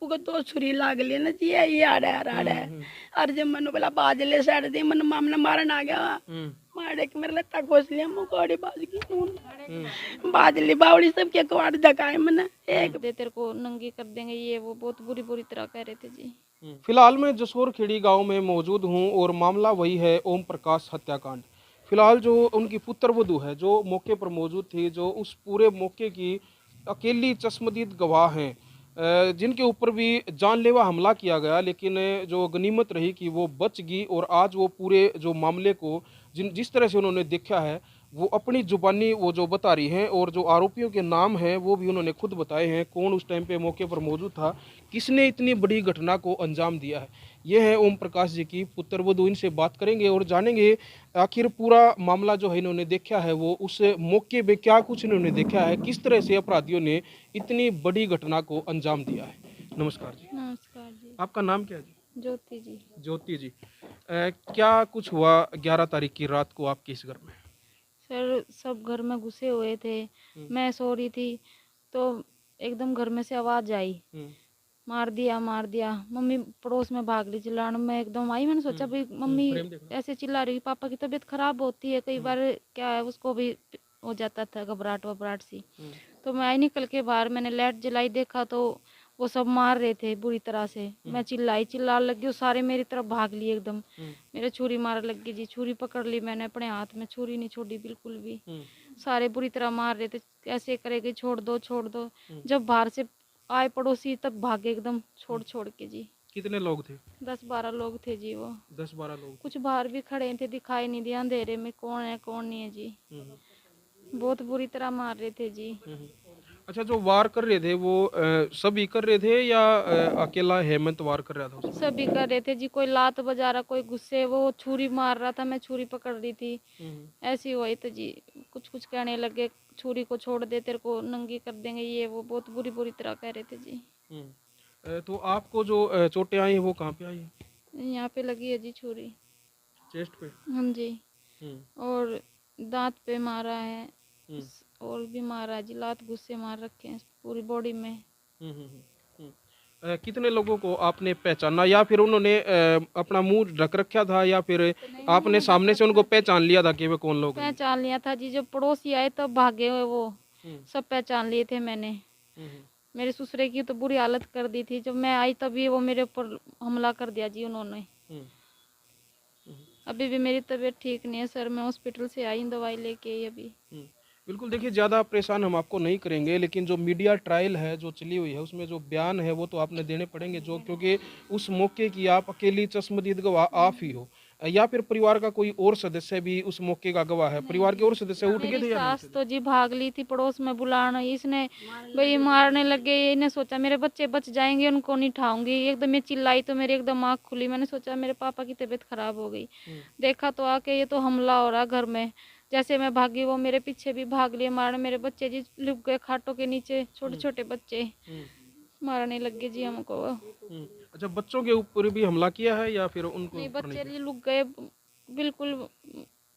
को तो छुरी लाग ली ना जी ये आ रहा है और जब मनु बोला बाजले साइड दी मन मामने मारन आ गया मारे के मेरे लत्ता खोस लिया मुकोड़ी बाज की नून बाजली बावड़ी सब के कवाड़ धकाए मन एक दे तेरे को नंगी कर देंगे ये वो बहुत बुरी बुरी तरह कह रहे थे जी। फिलहाल मैं जसोर खेड़ी गांव में मौजूद हूं और मामला वही है ओम प्रकाश हत्याकांड। फिलहाल जो उनकी पुत्रवधू है जो मौके पर मौजूद थी, जो उस पूरे मौके की अकेली चश्मदीद गवाह हैं, जिनके ऊपर भी जानलेवा हमला किया गया, लेकिन जो गनीमत रही कि वो बच गई और आज वो पूरे जो मामले को जिस तरह से उन्होंने देखा है वो अपनी जुबानी वो जो बता रही हैं, और जो आरोपियों के नाम हैं वो भी उन्होंने खुद बताए हैं, कौन उस टाइम पे मौके पर मौजूद था, किसने इतनी बड़ी घटना को अंजाम दिया है। ये है ओम प्रकाश जी की पुत्रवधू। इनसे बात करेंगे और जानेंगे आखिर पूरा मामला जो है इन्होंने देखा है वो उस मौके पे क्या कुछ इन्होंने देखा है, किस तरह से अपराधियों ने इतनी बड़ी घटना को अंजाम दिया है। नमस्कार जी। नमस्कार जी। आपका नाम क्या है जी? ज्योति जी। ज्योति जी। क्या कुछ हुआ 11 तारीख की रात को आपके इस घर में? सर सब घर में घुसे हुए थे, मैं सो रही थी तो एकदम घर में से आवाज आई, मार दिया मार दिया। मम्मी पड़ोस में भाग ली चिल्लाने, मैं एकदम आई, मैंने सोचा भाई मम्मी ऐसे चिल्ला रही, पापा की तबीयत खराब होती है कई बार, क्या है उसको भी हो जाता था घबराहट वबराहट सी। तो मैं आई निकल के बाहर, मैंने लाइट जलाई, देखा तो वो सब मार रहे थे बुरी तरह से। मैं चिल्ला लगी, वो सारे मेरी तरफ भाग लिए एकदम, मेरे छुरी मार लग गई जी। छुरी पकड़ ली मैंने अपने हाथ में, छुरी नहीं छोड़ी बिल्कुल भी। सारे बुरी तरह मार रहे थे, ऐसे करेगी छोड़ दो छोड़ दो। जब बाहर से आए पड़ोसी तब भागे एकदम छोड़ छोड़ के जी। कितने लोग थे? 10-12 लोग थे जी वो। 10-12 लोग। कुछ बाहर भी खड़े थे, दिखाई नहीं दिया अंधेरे में कौन है कौन नहीं है जी। बहुत बुरी तरह मार रहे थे जी। अच्छा, जो वार कर रहे थे वो सभी कर रहे थे या अकेला हेमंत वार कर रहा था उसमें? सभी कर रहे थे जी, कोई लात बजा रहा, कोई गुस्से, वो छुरी मार रहा था, मैं छुरी पकड़ रही थी। ऐसी हुई तो जी कुछ कुछ कहने लगे, छुरी को छोड़ दे तेरे को नंगी कर देंगे ये वो, बहुत बुरी बुरी तरह कह रहे थे जी। तो आपको जो चोटें आई हैं वो कहाँ पे आई हैं? यहाँ पे लगी है जी छुरी। चेस्ट पे? हाँ जी। और दांत पे मारा है, हम्म, और भी मारा है जी, लात गुस्से मार रखे हैं पूरी बॉडी में। कितने लोगों को आपने पहचाना, या फिर उन्होंने अपना मुंह ढक रखा था, या फिर आपने सामने से उनको पहचान लिया था कि वे कौन लोग हैं? पहचान लिया था जी, जब पड़ोसी आए तब भागे हुए वो, सब पहचान लिए थे मैंने। मेरे ससुरे की तो बुरी हालत कर दी थी, जब मैं आई तभी वो मेरे ऊपर हमला कर दिया जी उन्होंने। अभी भी मेरी तबीयत ठीक नहीं है सर, मैं हॉस्पिटल से आई दवाई लेके आई अभी। बिल्कुल, देखिए ज़्यादा परेशान हम आपको नहीं करेंगे, लेकिन जो मीडिया ट्रायल है जो चली हुई है उसमें जो बयान है वो तो आपने देने पड़ेंगे, जो क्योंकि उस मौके की आप अकेली चश्मदीद गवाह आप ही हो, या फिर परिवार का कोई और सदस्य भी उस मौके का गवाह है? परिवार के और सदस्य उठ गए थे या नहीं सास थे? तो जी भाग ली थी पड़ोस में बुलाना, इसने भाई मारने लगे, इन्हें सोचा मेरे बच्चे बच जाएंगे उनको नहीं ठाऊंगी, एकदम ये चिल्लाई तो मेरी एकदम आँख खुली, मैंने सोचा मेरे पापा की तबीयत खराब हो गई। देखा तो आके ये तो हमला हो रहा घर में। जैसे मैं भागी वो मेरे पीछे भी भाग लिए मारने, मेरे बच्चे जी लुक गए खाटों के नीचे, छोटे छोटे बच्चे मारने लग गए जी हमको। अच्छा, बच्चों के ऊपर भी हमला किया है या फिर उनको नहीं ऊपर नहीं बच्चे किया? जी लुक गए, बिल्कुल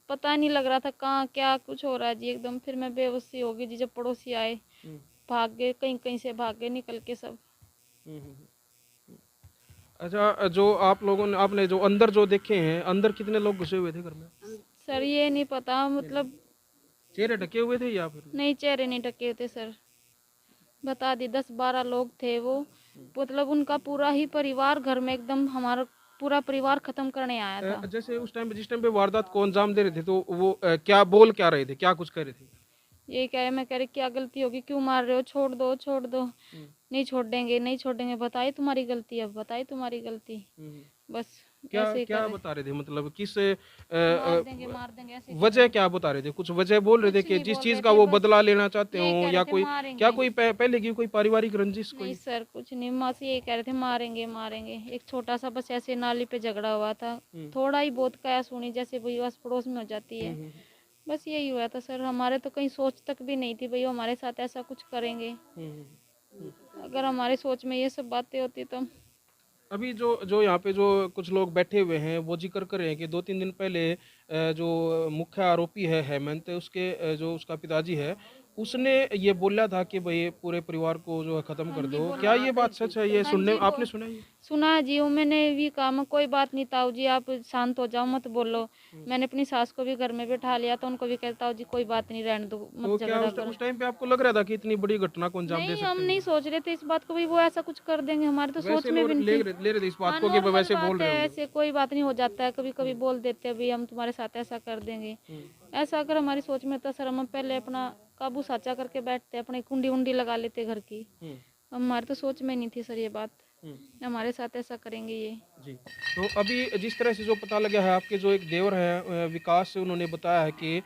पता नहीं लग रहा था कहाँ क्या कुछ हो रहा है जी, एकदम फिर मैं बेहोशी हो गई जी। जब पड़ोसी आए भाग गए, कहीं कहीं से भाग गए निकल के सब। अच्छा, जो आप लोगों ने आपने जो अंदर जो देखे हैं, अंदर कितने लोग घुसे हुए थे घर में? सर ये नहीं पता, मतलब चेहरे ढके हुए थे या फिर? नहीं चेहरे नहीं ढके होते सर, बता दी 10-12 लोग थे वो, मतलब उनका पूरा ही परिवार घर में, एकदम हमारा पूरा परिवार खत्म करने आया था। जैसे उस टाइम पे जिस टाइम पे वारदात को अंजाम दे रहे थे तो वो क्या बोल क्या रहे थे, क्या कुछ कर रहे थे? यही कह रहे, मैं कह रही क्या गलती होगी, क्यों मार रहे हो, छोड़ दो छोड़ दो। नहीं छोड़ेंगे नहीं छोड़ेंगे, बताई तुम्हारी गलती, अब बताई तुम्हारी गलती, बस क्या ऐसे ही क्या कर रहे। बता रहे थे, मतलब किस मार देंगे ऐसे वजह क्या बता रहे थे? कुछ वजह बोल रहे थे कुछ कि नहीं जिस बोल चीज रहे का थे, वो बस बदला लेना चाहते यही हो, कह या रहे थे कोई क्या मारेंगे। कोई पहले की कोई पारिवारिक रंजिश नहीं कोई? सर कुछ नहीं, मासी यही कह रहे थे मारेंगे मारेंगे। एक छोटा सा बस ऐसे नाली पे झगड़ा हुआ था, थोड़ा ही बहुत कया सुनी जैसे भाई आस पड़ोस में हो जाती है, बस यही हुआ था सर। हमारे तो कहीं सोच तक भी नहीं थी भाई हमारे साथ ऐसा कुछ करेंगे, अगर हमारे सोच में ये सब बातें होती तो। अभी जो जो यहाँ पे जो कुछ लोग बैठे हुए हैं वो जिक्र कर रहे हैं कि 2-3 दिन पहले जो मुख्य आरोपी है हेमंत, उसके जो उसका पिताजी है उसने ये बोला था कि भाई पूरे परिवार को जो है खत्म कर दो, क्या ये बात सच है? ये सुनने आपने सुना है ये? सुना है जी, वो मैंने भी कहा मैं कोई बात नहीं ताऊ जी, आप शांत हो जाओ, मत बोलो। मैंने अपनी सास को भी घर में बैठा लिया तो उनको भी कहता हूँ जी कोई बात नहीं, रहने दो, तो मत क्या झगड़ा उस करो। टाइम पे आपको लग रहा था कि इतनी बड़ी घटना को अंजाम दे नहीं, सकते हम हैं? नहीं सोच रहे थे इस बात को भी वो ऐसा कुछ कर देंगे, हमारे तो सोच वैसे में भी नहीं थी। ले रहे थे इस बात हाँ, को कि नॉर्मल वैसे बोल बात रहे है, होंगे। ऐसे कोई बात नहीं हो जाता है, कभी कभी बोल देते हैं भाई हम तुम्हारे साथ ऐसा कर देंगे। ऐसा अगर हमारी सोच में था सर, हम पहले अपना काबू साचा करके बैठते, अपनी कुंडी उंडी लगा लेते घर की। हमारे तो सोच में नहीं थी सर ये बात, हमारे साथ ऐसा करेंगे ये। जी। तो अभी जिस तरह से जो पता लगा है, आपके जो एक देवर हैं विकास, उन्होंने बताया है कि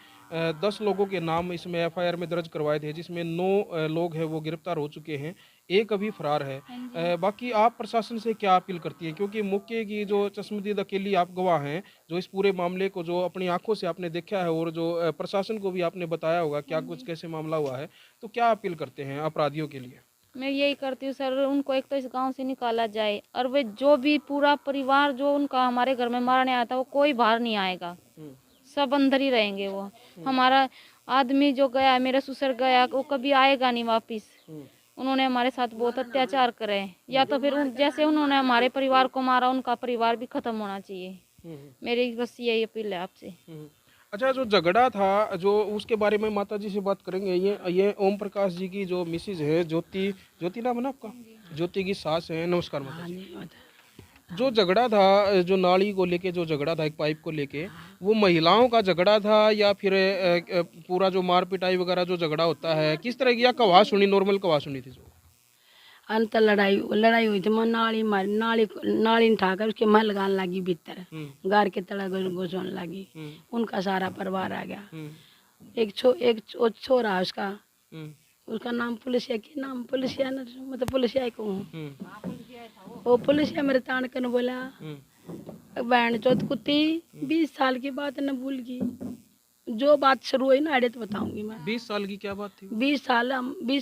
10 लोगों के नाम इसमें एफआईआर में दर्ज करवाए थे, जिसमें 9 लोग हैं वो गिरफ्तार हो चुके हैं, एक अभी फरार है। बाकी आप प्रशासन से क्या अपील करती हैं, क्योंकि मौके की जो चश्मदीद अकेली आप गवाह हैं, जो इस पूरे मामले को जो अपनी आंखों से आपने देखा है और जो प्रशासन को भी आपने बताया होगा क्या कुछ कैसे मामला हुआ है, तो क्या अपील करते हैं अपराधियों के लिए? मैं यही करती हूँ सर, उनको एक तो इस गांव से निकाला जाए, और वे जो भी पूरा परिवार जो उनका हमारे घर में मारने आया था वो कोई बाहर नहीं आएगा, सब अंदर ही रहेंगे। वो हमारा आदमी जो गया, मेरा ससुर गया, वो कभी आएगा नहीं वापिस। उन्होंने हमारे साथ बहुत अत्याचार करे, या तो फिर जैसे उन्होंने हमारे परिवार को मारा, उनका परिवार भी खत्म होना चाहिए। मेरी बस यही अपील है आपसे। अच्छा, जो झगड़ा था जो उसके बारे में माता जी से बात करेंगे। ये ओम प्रकाश जी की जो मिसेज है, ज्योति, ज्योति नाम है ना आपका? ज्योति की सास है। नमस्कार माता जी। जो झगड़ा था, जो नाली को लेके जो झगड़ा था, एक पाइप को लेके, वो महिलाओं का झगड़ा था या फिर पूरा जो मार पिटाई वगैरह जो झगड़ा होता है, किस तरह की या कवा सुनी, नॉर्मल कवा सुनी थी? जो अंत लड़ाई लड़ाई हुई थी, मैं नाली मारी, नाली उठाकर उसके मैं लगाने लगी भीतर, गार के तड़ा घुसने लगी। उनका सारा परिवार आ गया। एक छोरा है उसका, उसका नाम पुलिसिया, के नाम पुलिसिया न, मतलब पुलिसिया को हूँ। वो पुलिसिया मेरे तान कर बोला बहन चौथ कुत्ती 20 साल की बात न भूल गई। जो बात शुरू हुई ना आड़े तो बताऊंगी मैं। 20 साल की क्या बात थी? 20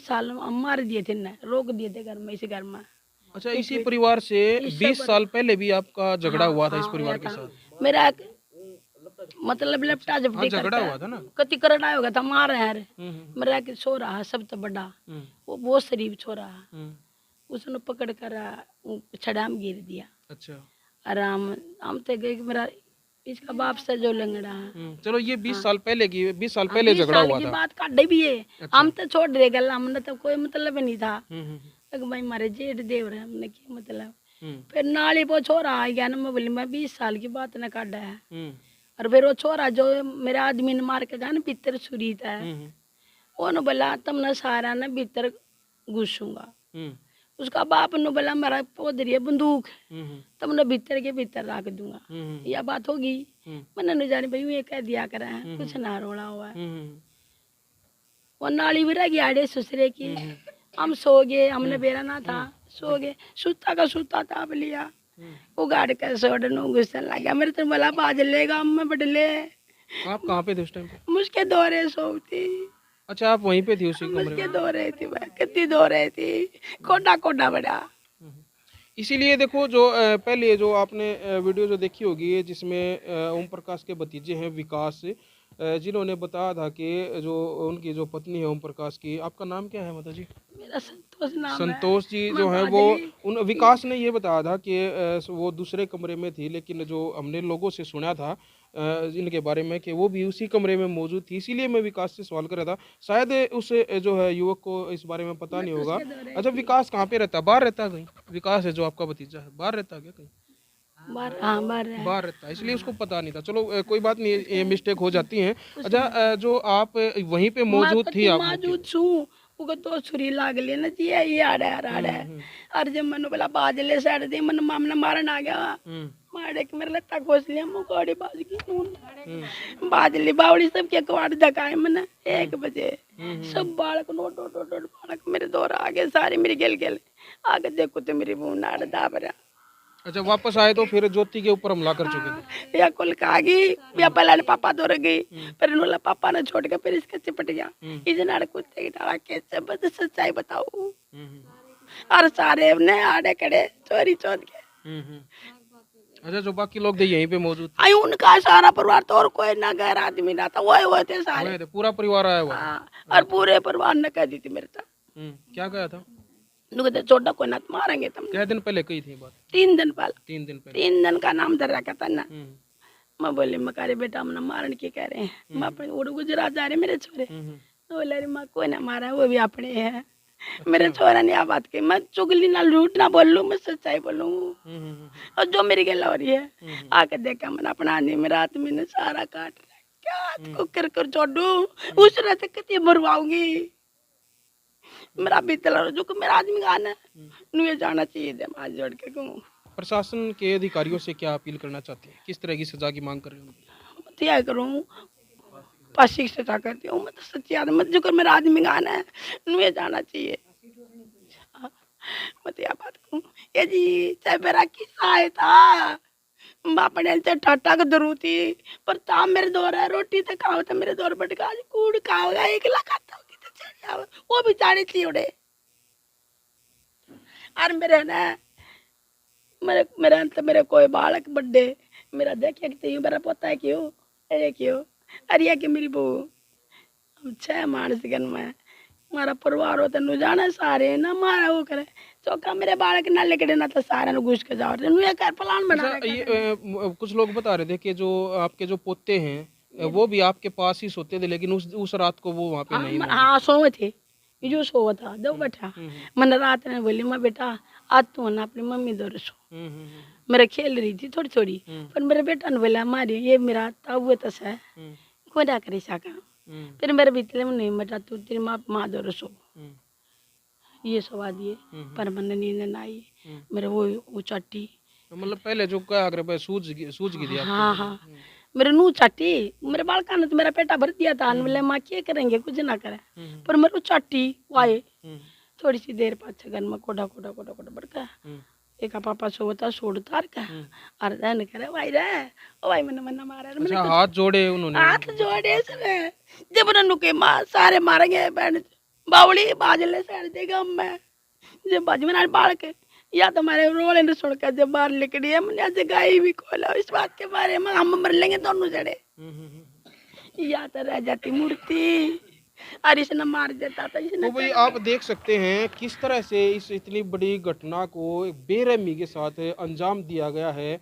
साल हम मार दिए थे ना, रोक दिए थे घर में, इसी घर में। अच्छा, इसी परिवार से 20 साल पहले भी आपका झगड़ा हुआ था इस परिवार के साथ? मेरा मतलब लपटा झपटी झगड़ा हुआ था ना? कति करना होगा था, मार है। मेरा के छोरा है सबसे बड़ा, वो बहुत शरीफ छोरा है। उसने पकड़ कर छड़ा में गिर दिया। अच्छा। हम तो गए, मेरा इसका बाप से जो लंगड़ा है। चलो, ये 20 साल पहले की, 20 साल पहले झगड़ा हुआ था। बात काटे भी है। हम तो छोड़ दे गए, हमने तो कोई मतलब नहीं था। भाई मारे जेठ देव रहे, हमने क्या मतलब। फिर नाली वो छोरा आ गया ना, मैं बोली मैं 20 साल की बात न काटा है। और फिर वो छोरा जो मेरे आदमी ने मार के गया ना भीतर छुरी था, वो न बोला तुमने सारा ना भीतर घुसूंगा। उसका बाप ने बोला मेरा पोदरी है बंदूक, तुमने भीतर के भीतर रख दूंगा। यह बात होगी। मैंने न जानी भाई ये कह दिया करा है, कुछ ना रोड़ा हुआ है। वो नाली भी रह गई आड़े ससुरे की। हम सो गए, हमने बेरा ना था, सो गए। सुता का सुता ताप लिया, उगाड़ कर सोडन गुस्सा लग गया। मेरे तो बोला बाज लेगा, मैं बदले। आप कहाँ पे थे उस टाइम पे? मुझके दो रहे सोती। अच्छा, आप वहीं पे थी उसी कमरे मुझके में? दो रही थी, मैं कितनी दो रही थी, कोडा कोडा बड़ा। इसीलिए देखो, जो पहले जो आपने वीडियो जो देखी होगी, जिसमें ओम प्रकाश के भतीजे हैं विकास, जिन्होंने बताया था कि जो उनकी जो पत्नी है ओम प्रकाश की, आपका नाम क्या है माता जी? मेरा संतोष नाम है। संतोष जी जो है वो, उन विकास ने ये बताया था कि वो दूसरे कमरे में थी, लेकिन जो हमने लोगों से सुना था इनके बारे में कि वो भी उसी कमरे में मौजूद थी। इसीलिए मैं विकास से सवाल कर रहा था, शायद उस जो है युवक को इस बारे में पता नहीं होगा। अच्छा, विकास कहाँ पे रहता है? बाहर रहता है कहीं? विकास है जो आपका भतीजा है, बाहर रहता है क्या कहीं? बाहर रहता है, इसलिए उसको पता नहीं था। चलो, कोई बात नहीं, ये मिस्टेक हो जाती है। अच्छा, जो आप वहीं पे मौजूद थी, आप मौजूद छू, उको तो छुरी लाग ले ना जी, ये आड़ा है। और जब मैंने बोला बाजले साइड दी, मैंने मामला मारन आ गया। मारे के मेरे लत्ता खोस लिया, मुकोड़ी बाज की नून बाजली बावड़ी सब के कवाड़ धकाए मैंने 1 बजे। सब बालक नोट बालक मेरे दौर आगे सारी मेरी गेल आगे देखो तो मेरी बहू नाड़ दाबरा। अच्छा, वापस आए तो फिर ज्योति के ऊपर हमला कर चुके थे? या कुल खागी या पहले पापा दौड़ गई, फिर इन्होंने पापा ने छोड़ के फिर इसके चिपट गया। इधर नाड़ कुत्ते की डाला कैसे बस सच्चाई बताओ। और सारे ने आड़े कड़े चोरी चोद के। अच्छा, जो बाकी लोग थे यहीं पे मौजूद आई उनका सारा परिवार तो और कोई ना गैर आदमी ना था, वही थे सारे। थे? पूरा परिवार आया हुआ? हाँ, और पूरे परिवार ने कह दी थी मेरे साथ, क्या कहा था? कहते छोटा कोई ना तो मारेंगे तुम। क्या दिन पहले कही थी बात? 3 दिन पहले, 3 दिन पहले। 3 दिन का नाम धर रखा था ना। हम्म, मैं बोली मकारे बेटा हमने मारन की कह रहे हैं, मैं अपने उड़ गुजरात जा रहे मेरे छोरे। तो बोले अरे माँ कोई ना मारा, वो भी अपने है। मेरे छोरा ने आ बात की, मैं चुगली ना झूठ ना बोल लूं, मैं सच्चाई बोलूं। और जो मेरी गला हो रही है आके देखा मैंने अपना आदमी, मेरा आदमी ने सारा काट रहा, क्या हाथ को कर छोड़ दूं, उस रात कितनी मरवाऊंगी। मेरा बीतला जो कि मेरा आदमी गाना नुए जाना चाहिए दे, हाथ जोड़ के कहूं। प्रशासन के अधिकारियों से क्या अपील करना चाहते हैं? किस तरह की सजा की मांग कर रहे हैं? क्या करूं, फांसी की सजा करती हूँ मैं तो सच्ची आदमी, मत जो कर मेरा आदमी गाना है नुए जाना चाहिए। मत या बात कहूं ये जी, चाहे मेरा किस्सा है था बापने से ठाटा का जरूर थी, पर ता मेरे दौर है रोटी तो खाओ तो मेरे दौर बट आज कूड़ खाओगा, एक खाता होगी तो चढ़ जाओ, वो भी चाड़ी थी उड़े। और मेरे ना मेरे कोई बालक बर्थडे मेरा देखिए कि मेरा पोता है क्यों, अरे क्यों, अरे कि मेरी बहू हम 6 मानस गन में मारा परिवार होता नु जाना सारे ना मारा वो करे चौका मेरे बालक ना लेके ना तो सारे नु घुस के जाओ नु ये कर प्लान बना अच्छा, ये कुछ लोग बता रहे थे कि जो आपके जो पोते हैं वो भी आपके पास ही सोते थे, लेकिन उस रात को वो वहाँ पे नहीं मौजूद। हाँ सोए थे, जो सोवा था दो बैठा मैंने रात में बोली मैं बेटा आज तू ना अपनी मम्मी दौर सो। मेरे खेल रही थी थोड़ी थोड़ी, पर मेरे बेटा ने बोला मारी ये मेरा ताऊ तो है कोई ना करे साका। फिर मेरे बीतले में नहीं बेटा तू तेरी माँ दौर सो, ये सवा दिए पर मैंने नींद ना आई। मेरे वो चट्टी मतलब पहले जो क्या अगर सूझ गई थी आपको? हाँ हाँ मेरे नू चट्टी मेरे बालका ने तो मेरा पेटा भर दिया था, बोले माँ क्या करेंगे कुछ ना करे, पर मेरे चट्टी वाए थोड़ी सी देर पाछे घर में कोडा कोडा कोडा कोडा बड़का एक पापा सोता सोड़ तार का और रहन करे भाई रे ओ भाई मैंने मन्ना मारा। अच्छा, हाथ जोड़े उन्होंने? हाथ जोड़े सरे जब नुके माँ सारे मारेंगे बहन बावली बाजले साड़ देगा मैं जब बाज में बाढ़ के या तो हमारे रोले ने सुन कर जब बाहर निकली है मैंने आज गाय भी खोला इस बात के बारे में हम मर लेंगे दोनों जड़े या तो रह जाती मूर्ति और इसने मार देता था इसने। तो भाई आप देख सकते हैं किस तरह से इस इतनी बड़ी घटना को बेरहमी के साथ अंजाम दिया गया है।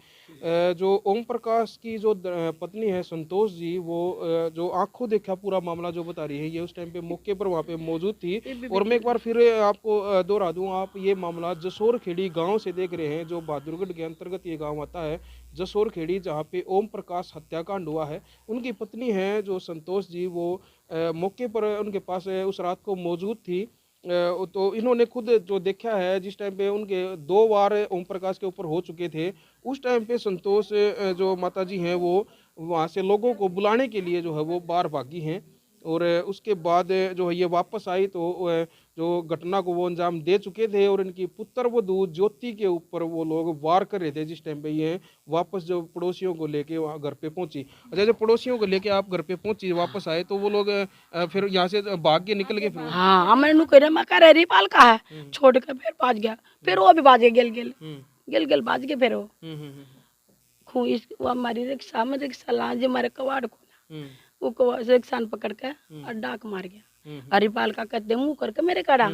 जो ओम प्रकाश की जो पत्नी है संतोष जी, वो जो आंखों देखा पूरा मामला जो बता रही है, ये उस टाइम पे मौके पर वहाँ पे मौजूद थी। और मैं एक बार फिर आपको दोहरा दूं, आप ये मामला जसोर खेड़ी गांव से देख रहे हैं, जो बहादुरगढ़ के अंतर्गत ये गांव आता है जसोर खेड़ी, जहाँ पे ओम प्रकाश हत्याकांड हुआ है। उनकी पत्नी है जो संतोष जी, वो मौके पर उनके पास उस रात को मौजूद थी। तो इन्होंने खुद जो देखा है, जिस टाइम पे उनके 2 बार ओम प्रकाश के ऊपर हो चुके थे, उस टाइम पे संतोष जो माताजी हैं वो वहाँ से लोगों को बुलाने के लिए जो है वो बाहर भागी हैं। और उसके बाद जो है ये वापस आई तो जो घटना को वो अंजाम दे चुके थे। और इनकी पुत्र वधू ज्योति के ऊपर वो लोग वार कर रहे थे जिस टाइम पे ये वापस जो पड़ोसियों को लेके वहाँ घर पे पहुंची। अच्छा, जब पड़ोसियों को लेके आप घर पे पहुंची वापस आए तो वो लोग फिर यहाँ से भाग के निकल गए फिर? हाँ मैंने नु कह मैं कह रही पाल का है छोड़ के फिर भाज गया, फिर वो भी भाज गया गेल गेल भाज के फिर वो खू इस वो हमारी रिक्शा में रिक्शा ला जो हमारे कवाड़ खोला वो रिक्शा पकड़ के और डाक मार गया। हरिपाल का कहते मुंह करके मेरे कड़ा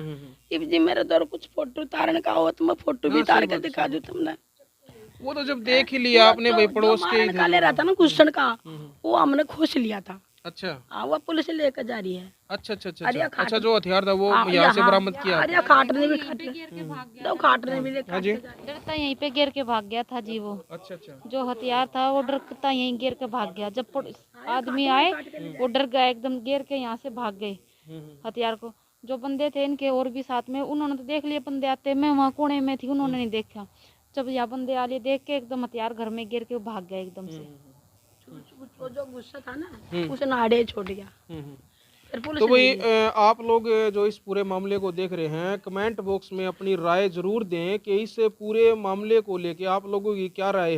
इब जी मेरे दौर कुछ फोटो उतारने का हो तो मैं फोटो भी उतार के दिखा दूं तुमने। वो तो जब देख ही लिया आपने भाई पड़ोस के का ले रहा था ना क्वेश्चन का, वो हमने खोज लिया था। अच्छा वो पुलिस लेकर जा रही है। अच्छा अच्छा अच्छा अच्छा, जो हथियार था वो यहाँ से बरामद किया? अरे खाटने भी खाटने भी हाँ जी, डरता यहीं पे गिर के भाग गया था जी वो। अच्छा अच्छा, जो हथियार था वो डरता यहीं गिर के भाग गया। जब आदमी आए वो डर गया एकदम, गिर के यहाँ से भाग गए। हथियार को जो बंदे थे इनके और भी साथ में, उन्होंने तो देख लिया बंदे आते, मैं वहाँ कोने में थी, उन्होंने नहीं देखा। जब यहाँ बंदे आ लिए देख के एकदम हथियार घर में गिर के भाग गया एकदम से। जो गुस्सा था ना उसे नाड़े छोड़ गया। फिर पुलिस तो भाई आप लोग जो इस पूरे मामले को देख रहे हैं, कमेंट बॉक्स में अपनी राय जरूर दें कि इस पूरे मामले को लेके आप लोगों की क्या राय है।